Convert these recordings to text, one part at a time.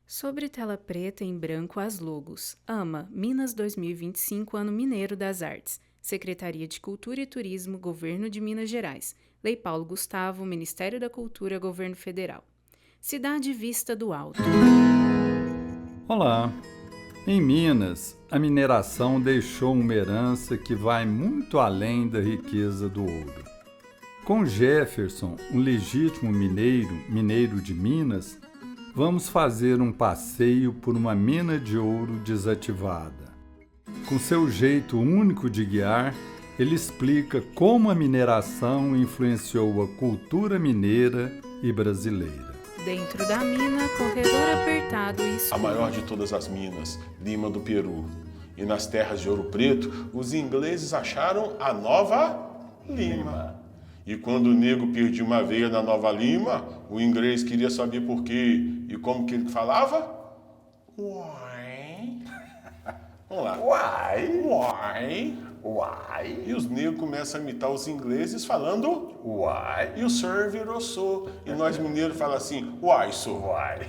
Sobre tela preta em branco as logos. AMA, Minas 2025, Ano Mineiro das Artes. Secretaria de Cultura e Turismo, Governo de Minas Gerais. Lei Paulo Gustavo, Ministério da Cultura, Governo Federal. Cidade Vista do Alto. Olá! Em Minas, a mineração deixou uma herança que vai muito além da riqueza do ouro. Com Jefferson, um legítimo mineiro de Minas, vamos fazer um passeio por uma mina de ouro desativada. Com seu jeito único de guiar, ele explica como a mineração influenciou a cultura mineira e brasileira. Dentro da mina, corredor apertado e escuro. A maior de todas as minas, Lima do Peru. E nas terras de Ouro Preto, os ingleses acharam a Nova Lima. E quando o negro perdia uma veia na Nova Lima, o inglês queria saber por quê. E como que ele falava? Uai. Vamos lá. Uai. Uai. Uai. E os negros começam a imitar os ingleses falando Uai. e o sir virou sou. E nós mineiros falamos assim, uai, sou. Uai.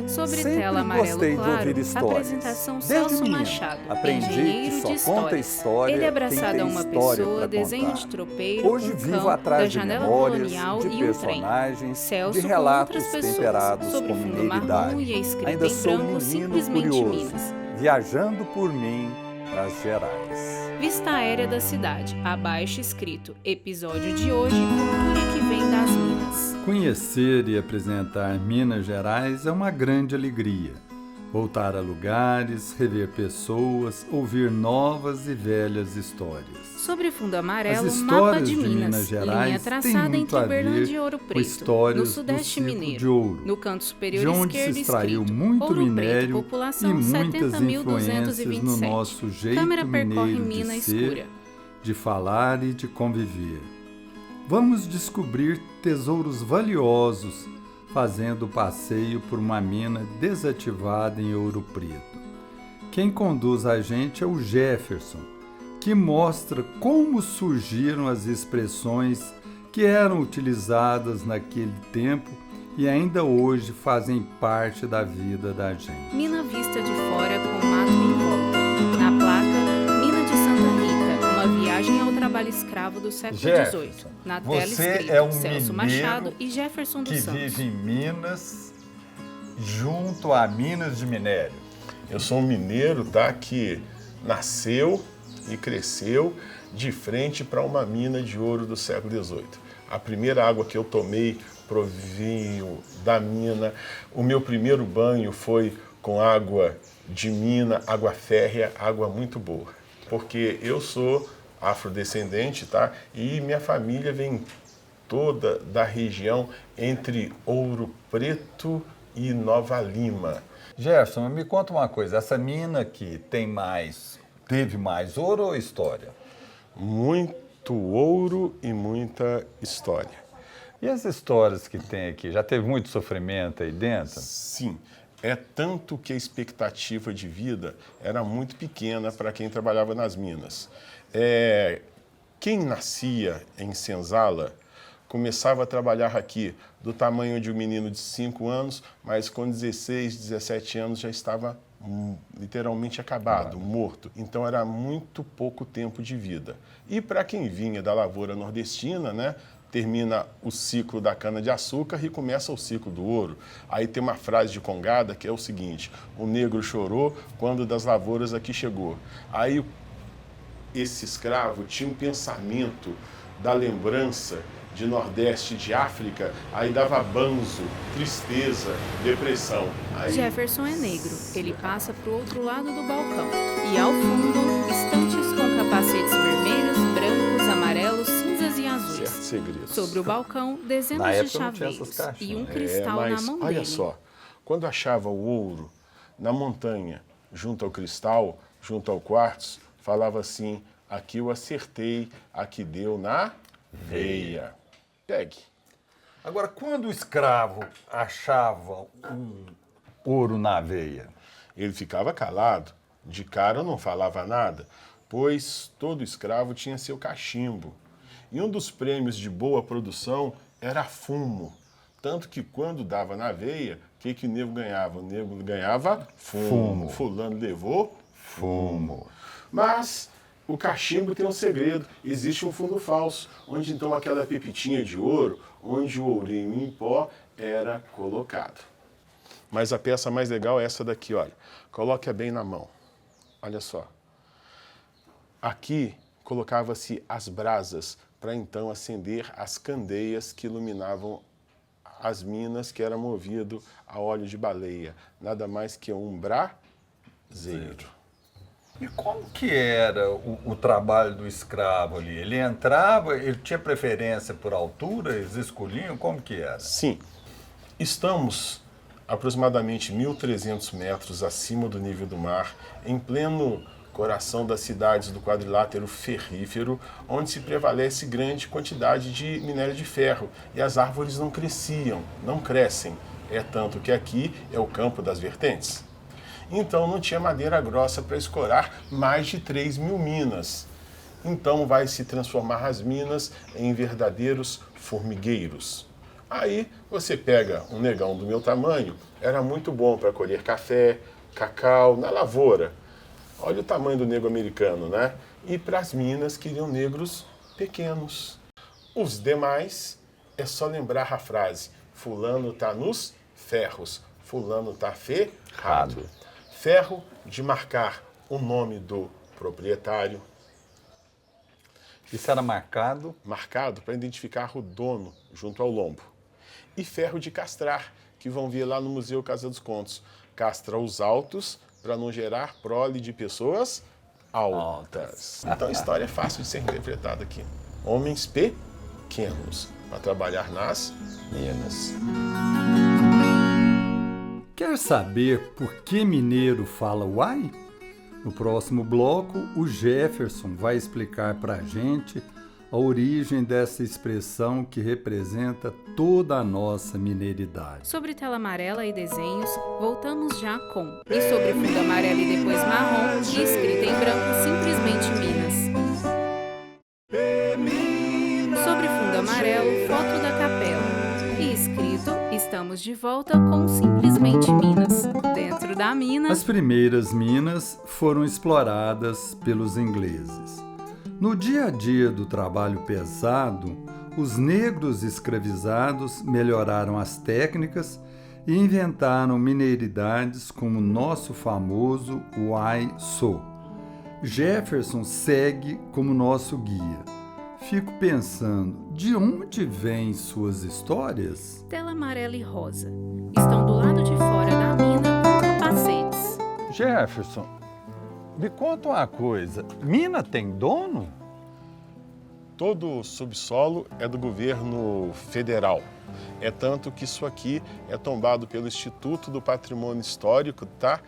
Sobre Sempre tela amarelo gostei de claro, ouvir histórias. apresentação Desde Celso menino, Machado, aprendi engenheiro que só de conta histórias. história Ele quem abraçado tem a uma história pessoa, pra desenho contar. de tropeiro, Hoje um vivo cão, atrás da de janela memórias, colonial de e um trem. personagens, Celso de com relatos outras pessoas, temperados sobre com fundo marrom mineiridade. e a escrita Ainda em sou branco, menino simplesmente curioso, Minas. viajando por mim nas Gerais. Vista aérea da cidade, abaixo escrito, episódio de hoje, cultura que vem das Minas. Conhecer e apresentar Minas Gerais é uma grande alegria. Voltar a lugares, rever pessoas, ouvir novas e velhas histórias. Sobre fundo amarelo, As mapa histórias de de Minas, Minas Gerais linha têm traçada muito entre a ver Berlândia e Ouro com Preto, histórias no do sudeste ciclo mineiro. de ouro, No canto superior de onde esquerdo se extraiu escrito, muito Ouro minério Preto, e população muitas influências no 70.227. nosso jeito Câmera percorre mineiro mina de ser, escura. de falar e de conviver. Vamos descobrir tesouros valiosos fazendo o passeio por uma mina desativada em Ouro Preto. Quem conduz a gente é o Jefferson, que mostra como surgiram as expressões que eram utilizadas naquele tempo e ainda hoje fazem parte da vida da gente. Mina vista de fora com mato em volta. Na placa, Mina de Santa Rita, uma viagem ao trabalho escravo do século Jefferson, XVIII. Na tela você escrito, é um Celso mineiro Machado e Jefferson dos que Santos. vive em Minas, junto a Minas de Minério. Eu sou um mineiro, tá, que nasceu e cresceu de frente para uma mina de ouro do século XVIII. A primeira água que eu tomei provinha da mina. O meu primeiro banho foi com água de mina, água férrea, água muito boa. Porque eu sou afrodescendente, tá? E minha família vem toda da região entre Ouro Preto e Nova Lima. Jefferson, me conta uma coisa, essa mina aqui teve mais ouro ou história? Muito ouro e muita história. E as histórias que tem aqui, já teve muito sofrimento aí dentro? Sim, é tanto que a expectativa de vida era muito pequena para quem trabalhava nas minas. Quem nascia em Senzala começava a trabalhar aqui do tamanho de um menino de 5 anos, mas com 16, 17 anos já estava literalmente acabado, morto. Então era muito pouco tempo de vida. E para quem vinha da lavoura nordestina, né, termina o ciclo da cana-de-açúcar e começa o ciclo do ouro. Aí tem uma frase de Congada que é o seguinte: o negro chorou quando das lavouras aqui chegou. Aí esse escravo tinha um pensamento da lembrança de Nordeste, de África, aí dava banzo, tristeza, depressão. Aí... Jefferson é negro. Ele passa para o outro lado do balcão. E ao fundo, estantes com capacetes vermelhos, brancos, amarelos, cinzas e azuis. Certos segredos. Sobre o balcão, Na dezenas de época não tinha essas chaveiros caixas, e um né? cristal na mas mão olha dele. só, quando achava o ouro na montanha, junto ao cristal, junto ao quartzo, falava assim: aqui eu acertei, aqui deu na veia. Pegue. Agora, quando o escravo achava um ouro na veia? Ele ficava calado, de cara não falava nada, pois todo escravo tinha seu cachimbo. E um dos prêmios de boa produção era fumo. Tanto que quando dava na veia, o que o negro ganhava? O negro ganhava fumo. Fulano levou fumo. Mas o cachimbo tem um segredo. Existe um fundo falso, onde então aquela pepitinha de ouro, onde o ourinho em pó era colocado. Mas a peça mais legal é essa daqui, olha. Coloque-a bem na mão. Olha só. Aqui colocava-se as brasas para então acender as candeias que iluminavam as minas, que era movido a óleo de baleia. Nada mais que um braseiro. E como que era o trabalho do escravo ali? Ele entrava, ele tinha preferência por altura, eles escolhiam, como que era? Sim. Estamos aproximadamente 1.300 metros acima do nível do mar, em pleno coração das cidades do quadrilátero ferrífero, onde se prevalece grande quantidade de minério de ferro e as árvores não cresciam, não crescem. É tanto que aqui é o campo das vertentes. Então não tinha madeira grossa para escorar mais de 3.000 minas. Então vai se transformar as minas em verdadeiros formigueiros. Aí você pega um negão do meu tamanho, era muito bom para colher café, cacau na lavoura. Olha o tamanho do negro americano, né? E para as minas queriam negros pequenos. Os demais é só lembrar a frase: fulano tá nos ferros, fulano tá ferrado. Ferro de marcar o nome do proprietário. Isso era marcado? Marcado para identificar o dono junto ao lombo. E ferro de castrar, que vão ver lá no Museu Casa dos Contos. Castra os altos para não gerar prole de pessoas altas. Então a história é fácil de ser interpretada aqui. Homens pequenos para trabalhar nas minas. Quer saber por que mineiro fala uai? No próximo bloco, o Jefferson vai explicar para a gente a origem dessa expressão que representa toda a nossa mineiridade. Sobre tela amarela e desenhos, voltamos já com. E sobre fundo amarelo e depois marrom, e escrita em branco, simplesmente Minas. Sobre fundo amarelo, foto da capela. E escrito, estamos de volta com simplesmente Minas. Dentro da mina... As primeiras minas foram exploradas pelos ingleses. No dia a dia do trabalho pesado, os negros escravizados melhoraram as técnicas e inventaram mineiridades como o nosso famoso uai-so. Jefferson segue como nosso guia. Fico pensando, de onde vêm suas histórias? Tela amarela e rosa. Estão do lado de fora da mina com capacetes. Jefferson, me conta uma coisa, mina tem dono? Todo o subsolo é do governo federal. É tanto que isso aqui é tombado pelo Instituto do Patrimônio Histórico, tá?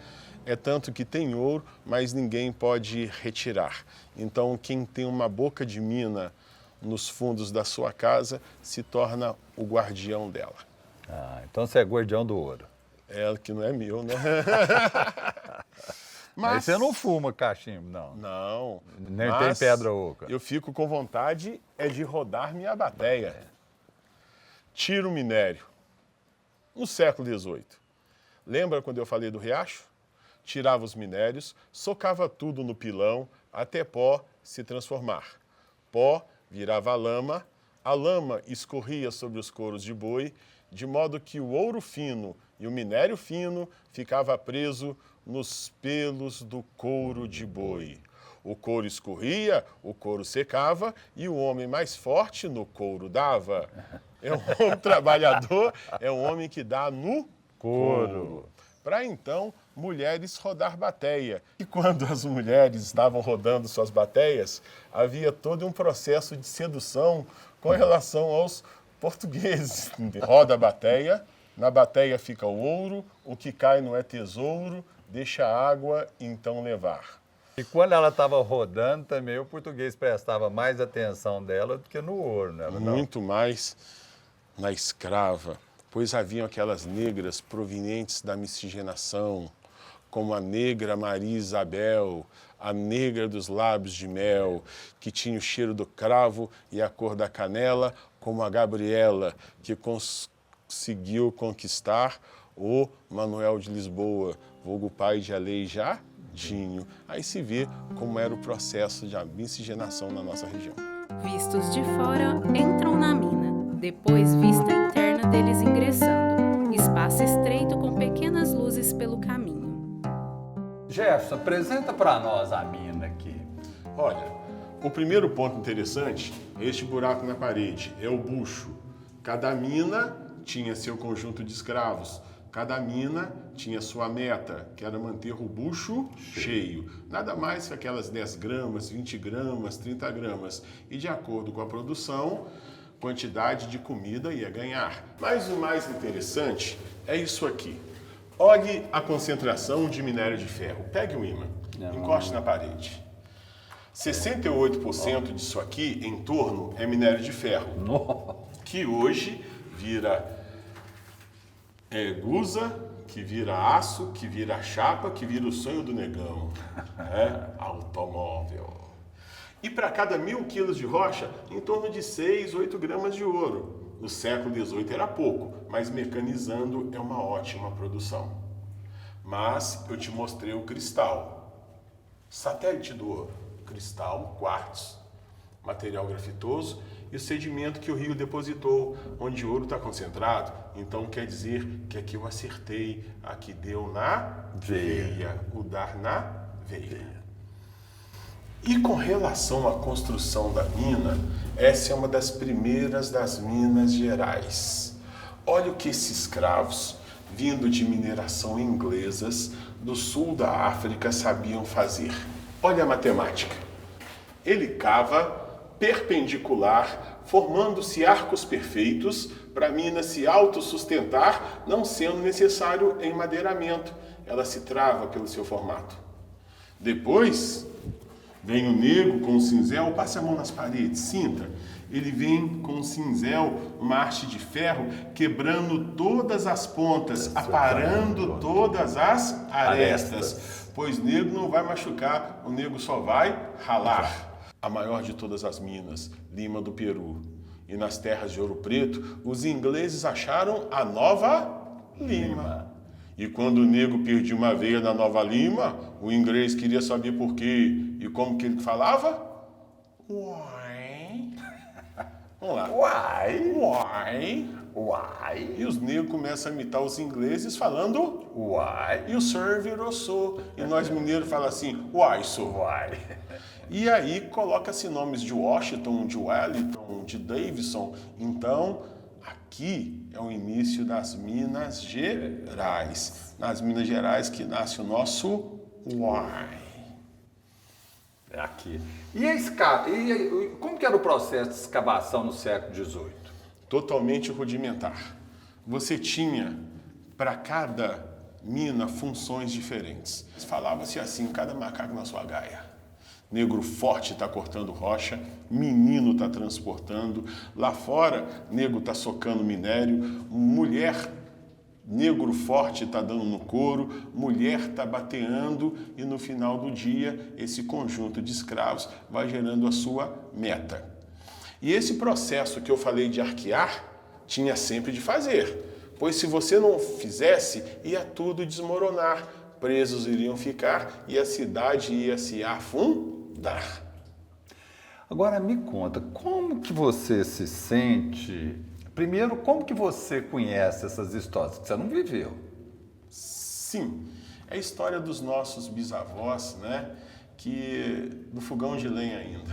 É tanto que tem ouro, mas ninguém pode retirar. Então, quem tem uma boca de mina nos fundos da sua casa se torna o guardião dela. Ah, então você é guardião do ouro. É, que não é meu, né? Mas você não fuma cachimbo, não? Não. Nem tem pedra oca. Eu fico com vontade de rodar minha bateia. Tiro minério. No século XVIII. Lembra quando eu falei do riacho? Tirava os minérios, socava tudo no pilão até pó se transformar. Pó virava lama, a lama escorria sobre os couros de boi, de modo que o ouro fino e o minério fino ficava preso nos pelos do couro de boi. O couro escorria, o couro secava e o homem mais forte no couro dava. É um homem trabalhador, é um homem que dá no couro. Para então, mulheres rodar bateia. E quando as mulheres estavam rodando suas bateias, havia todo um processo de sedução com relação aos portugueses. Roda a bateia, na bateia fica o ouro, o que cai não é tesouro, deixa a água então levar. E quando ela estava rodando também, o português prestava mais atenção dela do que no ouro, né? Muito mais na escrava, pois haviam aquelas negras provenientes da miscigenação, como a negra Maria Isabel, a negra dos lábios de mel, que tinha o cheiro do cravo e a cor da canela, como a Gabriela, que com os conseguiu conquistar o Manuel de Lisboa, vulgo pai de Aleijadinho. Aí se vê como era o processo de miscigenação na nossa região. Vistos de fora, entram na mina. Depois, vista interna deles ingressando. Espaço estreito com pequenas luzes pelo caminho. Jefferson, apresenta para nós a mina aqui. Olha, o primeiro ponto interessante é este buraco na parede, é o bucho. Cada mina tinha seu conjunto de escravos. Cada mina tinha sua meta, que era manter o bucho cheio. Nada mais que aquelas 10 gramas, 20 gramas, 30 gramas. E de acordo com a produção, quantidade de comida ia ganhar. Mas o mais interessante é isso aqui. Olhe a concentração de minério de ferro. Pegue o ímã, encoste na parede. 68% disso aqui, em torno, é minério de ferro. Que hoje vira gusa, que vira aço, que vira chapa, que vira o sonho do negão. Automóvel. E para cada 1.000 quilos de rocha, em torno de 6, 8 gramas de ouro. No século XVIII era pouco, mas mecanizando é uma ótima produção. Mas eu te mostrei o cristal. Satélite do ouro. Cristal, quartzo, material grafitoso e o sedimento que o rio depositou, onde o ouro está concentrado. Então quer dizer que aqui eu acertei, aqui deu na veia, o dar na veia. E com relação à construção da mina, essa é uma das primeiras das Minas Gerais. Olha o que esses escravos, vindo de mineração inglesas, do sul da África, sabiam fazer. Olha a matemática. Ele cava perpendicular, formando-se arcos perfeitos para a mina se autossustentar, não sendo necessário enmadeiramento. Ela se trava pelo seu formato. Depois, vem o negro com o cinzel, passe a mão nas paredes, sinta. Ele vem com o cinzel, uma haste de ferro, quebrando todas as pontas, aparando todas as arestas. Pois negro não vai machucar, o negro só vai ralar. A maior de todas as minas, Lima do Peru. E nas terras de Ouro Preto, os ingleses acharam a Nova Lima. E quando o negro perdia uma veia na Nova Lima, o inglês queria saber por quê. E como que ele falava? Uai. Vamos lá. Uai. Uai. Uai. E os negros começam a imitar os ingleses falando Uai. e o sir virou sou. E nós mineiros falamos assim, uai, sou. Uai. E aí coloca-se nomes de Washington, de Wellington, de Davidson. Então, aqui é o início das Minas Gerais. Nas Minas Gerais que nasce o nosso uai. É aqui. Como que era o processo de escavação no século XVIII? Totalmente rudimentar. Você tinha, para cada mina, funções diferentes. Falava-se assim, cada macaco na sua gaia. Negro forte está cortando rocha, menino está transportando, lá fora, negro está socando minério, mulher, negro forte está dando no couro, mulher está bateando e no final do dia, esse conjunto de escravos vai gerando a sua meta. E esse processo que eu falei de arquear, tinha sempre de fazer, pois se você não fizesse, ia tudo desmoronar, presos iriam ficar e a cidade ia se afundar. Agora me conta, como que você se sente? Primeiro, como que você conhece essas histórias que você não viveu? Sim, é a história dos nossos bisavós, né? Que do fogão de lenha ainda.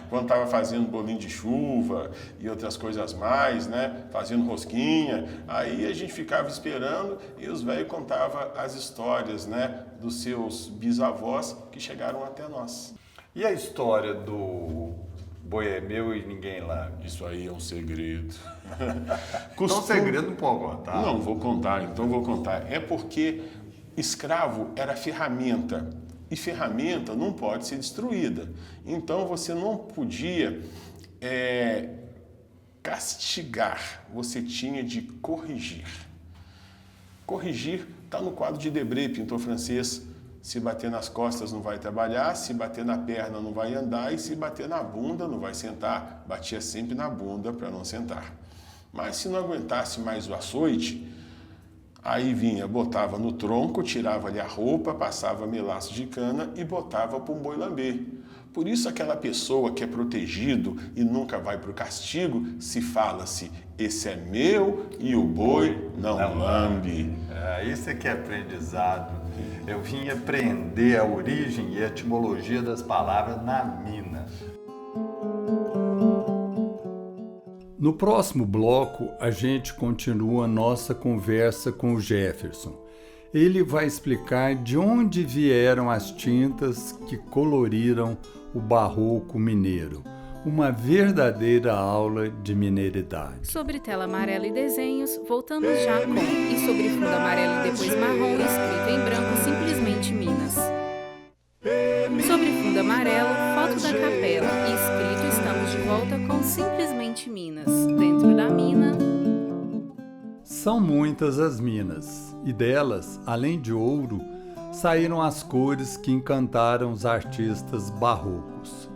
Quando estava fazendo bolinho de chuva e outras coisas mais, né? Fazendo rosquinha, aí a gente ficava esperando e os velhos contavam as histórias, né? Dos seus bisavós que chegaram até nós. E a história do boi é meu e ninguém lá? Isso aí é um segredo. Então, segredo não pode contar. Não, vou contar, então vou contar. É porque escravo era ferramenta. E ferramenta não pode ser destruída. Então você não podia castigar, você tinha de corrigir. Corrigir está no quadro de Debré, pintor francês. Se bater nas costas não vai trabalhar, se bater na perna não vai andar e se bater na bunda não vai sentar. Batia sempre na bunda para não sentar. Mas se não aguentasse mais o açoite, aí vinha, botava no tronco, tirava-lhe a roupa, passava melaço de cana e botava para um boi lamber. Por isso aquela pessoa que é protegido e nunca vai para o castigo, se fala-se, esse é meu e o boi não lambe. Isso é que é aprendizado. Eu vim aprender a origem e a etimologia das palavras na mina. No próximo bloco, a gente continua nossa conversa com o Jefferson. Ele vai explicar de onde vieram as tintas que coloriram o barroco mineiro. Uma verdadeira aula de mineiridade. Sobre tela amarela e desenhos, voltamos já com e sobre fundo amarelo e depois marrom, escrito em branco, simplesmente Minas. Sobre fundo amarelo, foto da capela e escrito estamos de volta com simplesmente Minas. Dentro da mina... São muitas as minas, e delas, além de ouro, saíram as cores que encantaram os artistas barrocos.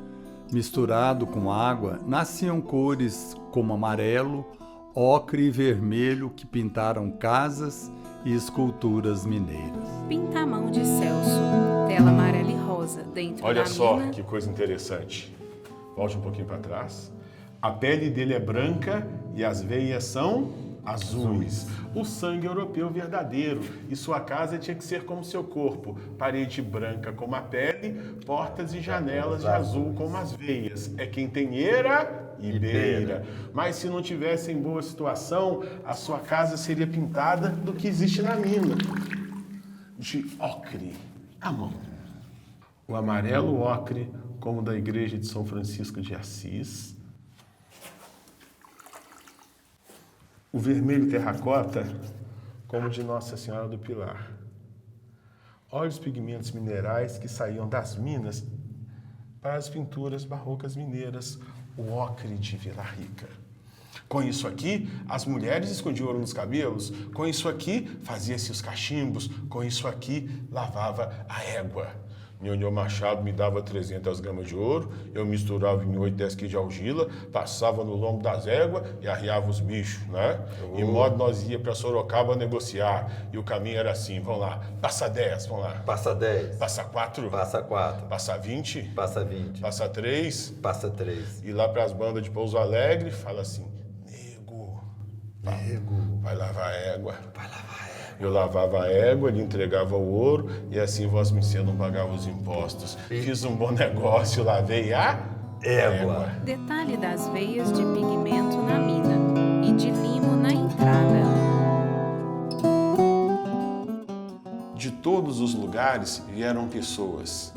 Misturado com água, nasciam cores como amarelo, ocre e vermelho que pintaram casas e esculturas mineiras. Pintamão de Celso, tela amarela e rosa, dentro da mina... Olha só que coisa interessante. Volte um pouquinho para trás. A pele dele é branca e as veias são azuis. O sangue europeu verdadeiro. E sua casa tinha que ser como seu corpo. Parede branca como a pele, portas e janelas de azul como as veias. É quem tem eira e beira. Mas se não tivesse em boa situação, a sua casa seria pintada do que existe na mina. De ocre, à mão. O amarelo ocre, como da igreja de São Francisco de Assis. O vermelho terracota, como de Nossa Senhora do Pilar. Olha os pigmentos minerais que saíam das minas para as pinturas barrocas mineiras, o ocre de Vila Rica. Com isso aqui, as mulheres escondiam ouro nos cabelos, com isso aqui, fazia-se os cachimbos, com isso aqui, lavava a égua. Nhonhô Machado me dava 300 gramas de ouro, eu misturava em 8, 10 quilos de argila, passava no lombo das éguas e arriava os bichos, né? Em modo nós ia para Sorocaba negociar, e o caminho era assim, vamos lá, passa 10, vamos lá. Passa 10. Passa 4. Passa 4. Passa 20. Passa 20. Passa 3. Passa 3. E lá para as bandas de Pouso Alegre, fala assim, nego, vai lavar a égua. Vai lavar a égua. Eu lavava a égua, ele entregava o ouro, e assim Vossa Missê não pagava os impostos. Fiz um bom negócio, lavei a égua. Detalhe das veias de pigmento na mina e de limo na entrada. De todos os lugares vieram pessoas.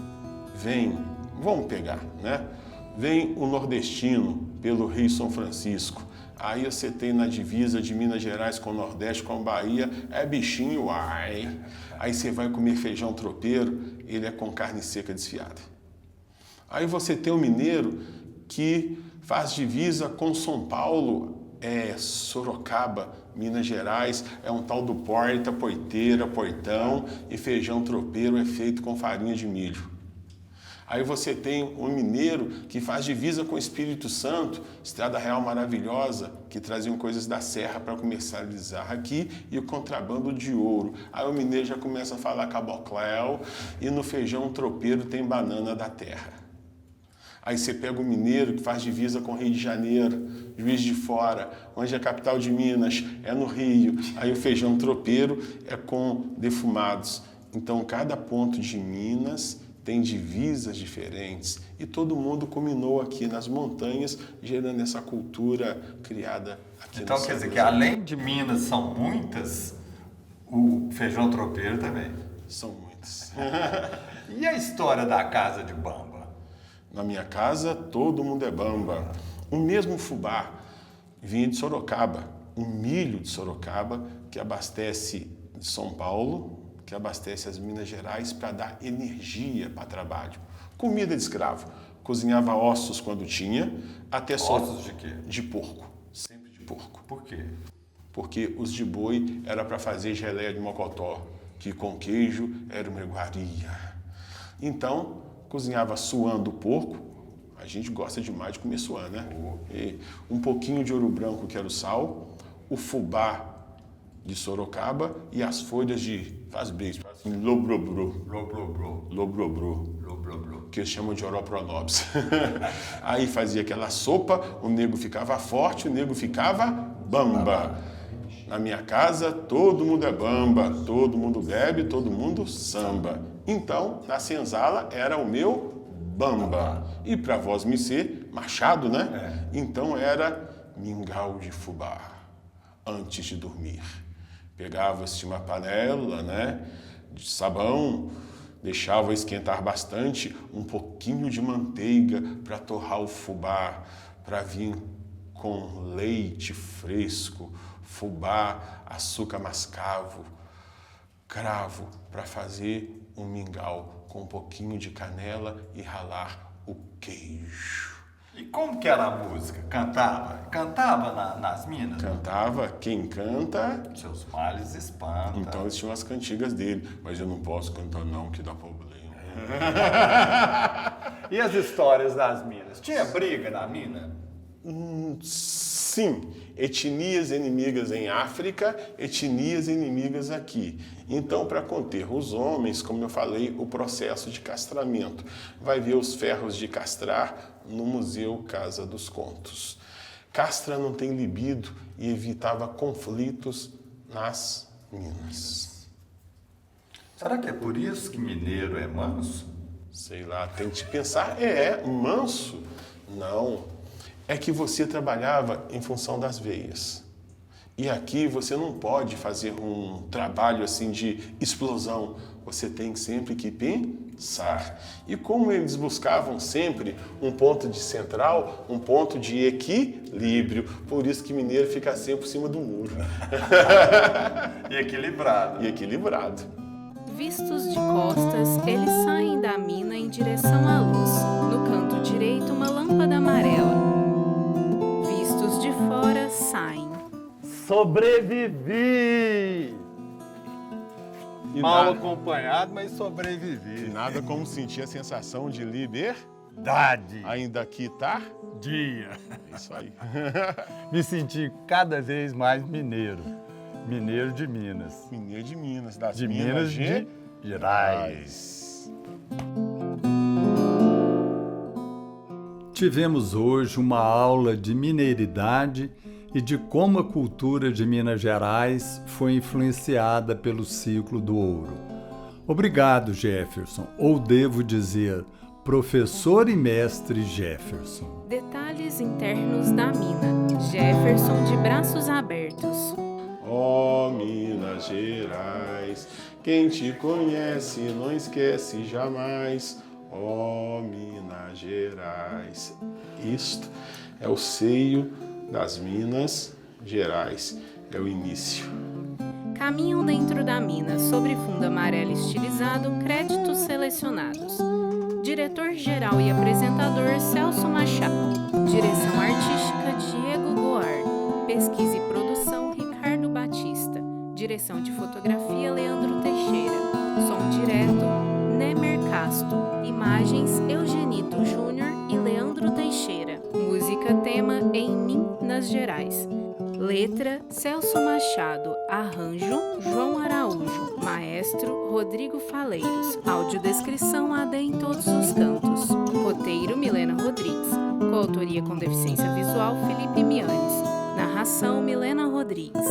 Vamos pegar, né? Vem o nordestino pelo Rio São Francisco. Aí você tem na divisa de Minas Gerais com o Nordeste, com a Bahia, é bichinho, ai. Aí você vai comer feijão tropeiro, ele é com carne seca desfiada. Aí você tem o mineiro que faz divisa com São Paulo, é Sorocaba, Minas Gerais, é um tal do porta, porteira, portão, e feijão tropeiro é feito com farinha de milho. Aí você tem um mineiro que faz divisa com o Espírito Santo, Estrada Real maravilhosa, que traziam coisas da serra para comercializar aqui, e o contrabando de ouro. Aí o mineiro já começa a falar cabocléu, e no feijão tropeiro tem banana da terra. Aí você pega o mineiro que faz divisa com o Rio de Janeiro, Juiz de Fora, onde é a capital de Minas, é no Rio. Aí o feijão tropeiro é com defumados. Então cada ponto de Minas tem divisas diferentes e todo mundo combinou aqui nas montanhas, gerando essa cultura criada aqui então, no quer dizer que além de Minas são muitas, o feijão tropeiro também. São muitas. E a história da casa de Bamba? Na minha casa, todo mundo é Bamba. O mesmo fubá vinha de Sorocaba, o milho de Sorocaba, que abastece de São Paulo, que abastece as Minas Gerais para dar energia para trabalho. Comida de escravo. Cozinhava ossos quando tinha, até só... Ossos de quê? De porco. Sempre de porco. Por quê? Porque os de boi era para fazer geleia de mocotó, que com queijo era uma iguaria. Então, cozinhava suando o porco, A gente gosta demais de comer suã, né? E um pouquinho de ouro branco, que era o sal, o fubá de Sorocaba e as folhas de, faz bem, assim, lobrobro, que eles chamam de oropronobis. Aí fazia aquela sopa, o nego ficava forte, o nego ficava bamba. Na minha casa, todo mundo é bamba, todo mundo bebe, todo mundo samba. Então, na senzala, era o meu bamba. E para voz me ser, Machado, né? Então era mingau de fubá, antes de dormir. Pegava-se uma panela, né, de sabão, deixava esquentar bastante, um pouquinho de manteiga para torrar o fubá, para vir com leite fresco, fubá, açúcar mascavo, cravo, para fazer um mingau com um pouquinho de canela e ralar o queijo. E como que era a música? Cantava? Cantava nas minas? Cantava, quem canta... Seus males espantam. Então eles tinham as cantigas dele, mas eu não posso cantar não, que dá problema. E as histórias das minas? Tinha briga na mina? Sim, etnias inimigas em África, etnias inimigas aqui. Então, para conter os homens, como eu falei, o processo de castramento. Vai ver os ferros de castrar no Museu Casa dos Contos. Castra não tem libido e evitava conflitos nas minas. Será que é por isso que mineiro é manso? Sei lá, tente pensar. Manso? Não. É que você trabalhava em função das veias. E aqui você não pode fazer um trabalho assim de explosão. Você tem sempre que pensar. E como eles buscavam sempre um ponto de central, um ponto de equilíbrio, por isso que mineiro fica sempre por cima do muro. E equilibrado. E equilibrado. Vistos de costas, eles saem da mina em direção à luz. No canto direito, uma lâmpada amarela. Vistos de fora, saem. Sobrevivi! E Mal nada, acompanhado, mas sobrevivi. nada como sentir a sensação de liberdade. Ainda aqui tá? Dia. É isso aí. Me senti cada vez mais mineiro. Mineiro de Minas. Mineiro de Minas, das De Minas Gerais. Tivemos hoje uma aula de mineiridade e de como a cultura de Minas Gerais foi influenciada pelo ciclo do ouro. Obrigado, Jefferson, ou devo dizer, professor e mestre Jefferson. Detalhes internos da mina. Jefferson de braços abertos. Ó Minas Gerais, quem te conhece não esquece jamais. Ó Minas Gerais. Isto é o seio das Minas Gerais, é o início. Caminham dentro da mina, sobre fundo amarelo estilizado, créditos selecionados. Diretor-geral e apresentador Celso Machado. Direção artística Diego Goar. Pesquisa e produção Ricardo Batista. Direção de fotografia Leandro Teixeira. Som direto Nemer Casto. Imagens Eugenito Júnior e Leandro Teixeira. Música tema Em Minas Gerais. Letra Celso Machado. Arranjo João Araújo. Maestro Rodrigo Faleiros. Audiodescrição AD em todos os cantos. Roteiro Milena Rodrigues. Coautoria com deficiência visual Felipe Mianes. Narração Milena Rodrigues.